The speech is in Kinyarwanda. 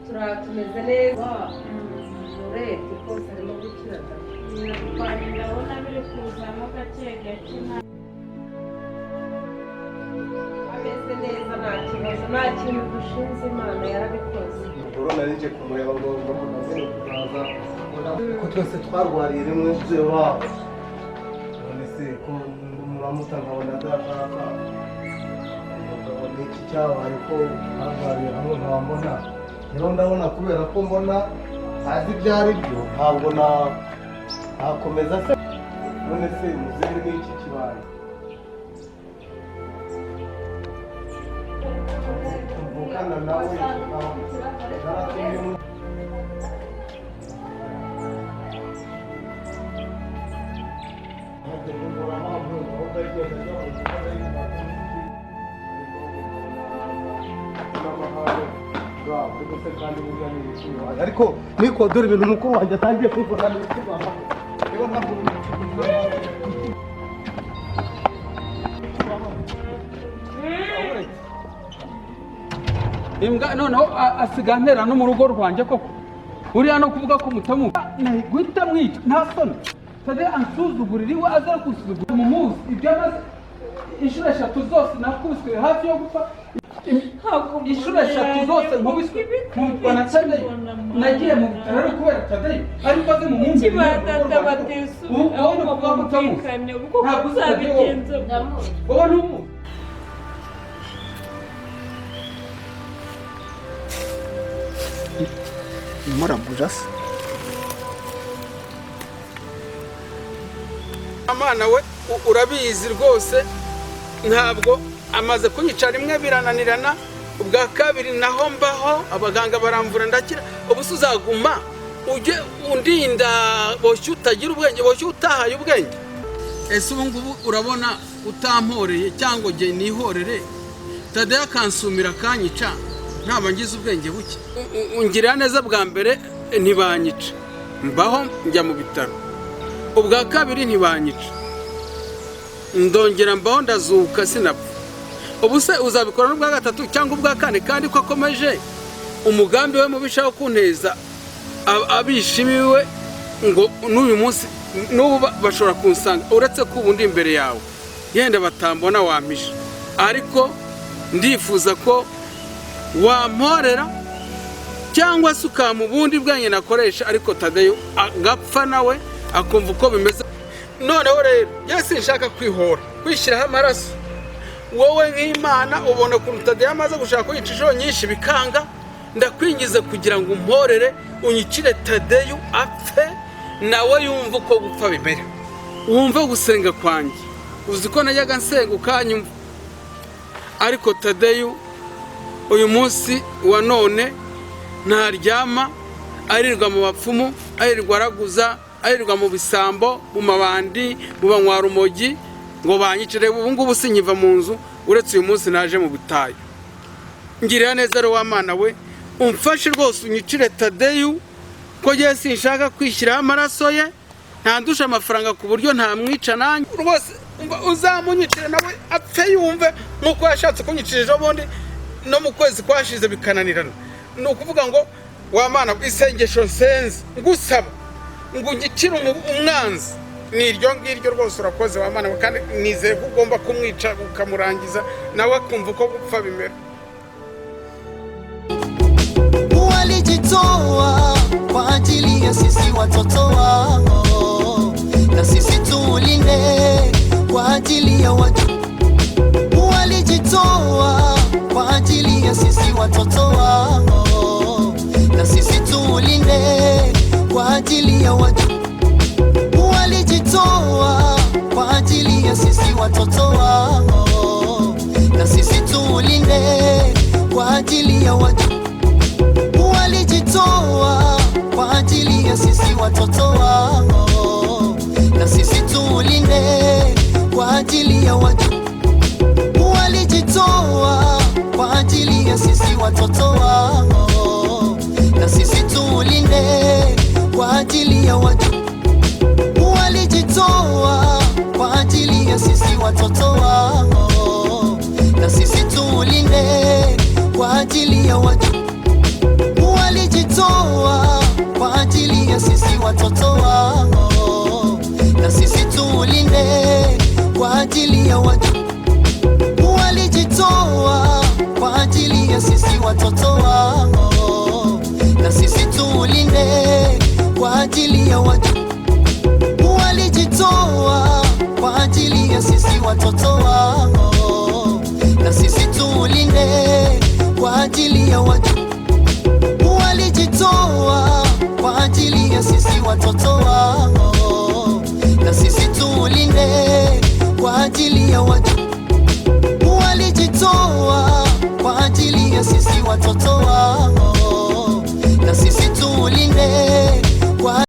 turatumeze neza leta ikose arimo gukirata ndabona biri kuzamo gake gake ameze neza nta kibazo nta kintu dushinze Imana yarabikoze corona rije kumureba ngo bakomeze kuzaza ko twese twarwariye rimwe byo wabo none se ko muramuta nkabona adashaka umugabo n'iki cyabaye ko arwariye hamwe nkabona rero ndabona kubera ko mbona azi ibyari byo ntabwo nakomeza se none se muzehe n'iki kibaye mvukana nawe ariko nikodora ibintu mukuru wanjye atangiye kwivuna n'ibitubaha rero ntabwo imbwa noneho asiga ntera no mu rugo rwanjye koko uriya no kuvuga ko mutamu guhita mwica nta soni tade ansuzugurira iwe azara kusuzugura mu muzi ibyo amaze inshuro 3 zose nakubiswe hafi yo gupfa inshuro 3 zose nkubiswe nkubitwa na Tade nagiye mu bitaro ari kubera Tade ariko aze mu munsi kibadata batesu ubu kuvuga mutamu ntabwo uzabigenza wowe n'umu murabujas amana we urabizi rwose ntabwo amaze kunyica rimwe birananirana ubwa kabiri naho mbaho abaganga baramvura ndakira ubusa uzaguma ujye undinda boshye utagira ubwenge boshye utahaye ubwenge ese ubu ngubu urabona utamporeye cyangwa nge nihorere Tade akansumira kanyica ntaba ngize ubwenge buke ungirira neza bwa mbere ntibanyica mbaho njya mu bitaro ubwa kabiri ntibanyica ndongera mbaho ndazuka sinapfa ubu se uzabikora n'ubwa gatatu cyangwa ubwa kane kandi ko akomeje umugambi we mubishaho kunteza abishimiwe ngo n'uyu munsi n'ubu bashobora kunsanga uretse ko ubu ndi imbere yawe yenda batambona wampisha ariko ndifuza ko wamporera cyangwa se ukamubundi bwanjye nakoresha ariko Tadeyo agapfa nawe akumva uko bimeze noneho rero yesi nshaka kwihora kwishyiraho amaraso wowe nk'Imana ubona ukuntu Tadeyo amaze gushaka kwica inshuro nyinshi bikanga ndakwingiza kugira ngo umporere unyicire Tadeyo apfe nawe yumva uko gupfa bimera wumve gusenga kwanjye uzi ko najyaga nsenga ukanyumva ariko Tadeyo uyu munsi wa none ntaryama arirwa mu bapfumu arirwa araguza arirwa mu bisambo mu mabandi mu banywara umogi ngo banyicire ubu ngubu sinkiva mu nzu uretse uyu munsi naje mu butayu ngirira neza rero w'Imana we umfashe rwose unyicire Tadeyo ko ngiye sinshaka kwishyiraho amaraso ye ntandusha amafaranga ku buryo ntamwica nanjye rwose uzamunyicire nawe apfe yumve nk'uko yashatse kunyicira ejo bundi no mu kwezi kwashize bikananirana ni ukuvuga ngo w'Imana isengesho nsenze ngusaba ngo ungicire umwanzi ni iryo ngiryo rwose urakoze w'Imana kandi nizeye ko ugomba kumwica ukamurangiza nawe akumva uko gupfa bimera walijitoa kwa ajili ya sisi watoto wao na sisi tulinde kwa ajili ya walijitoa kwa ajili ya sisi watoto wao na sisi tulinde kwa ajili ya walijitoa kwa ajili ya sisi watoto wao na sisi tulinde kwa ajili ya walijitoa kwa ajili ya sisi watoto wao na sisi tulinde kwa ajili ya walijitoa kwa ajili ya sisi watoto wao na sisi tulinde kwa ajili ya walijitoa kwa ajili ya sisi watoto wao na sisi tulinde kwa ajili ya walijitoa kwa ajili ya sisi watoto wao, na sisi tulinde kwa ajili ya walijitoa kwa ajili ya sisi watoto wao, na sisi tulinde kwa ajili ya walijitoa kwa ajili ya sisi watoto wao, na sisi tulinde kwa ajili ya walijitoa kwa ajili ya sisi watoto wao, na sisi tulinde kwa ajili ya walijitoa kwa ajili ya sisi watoto wao.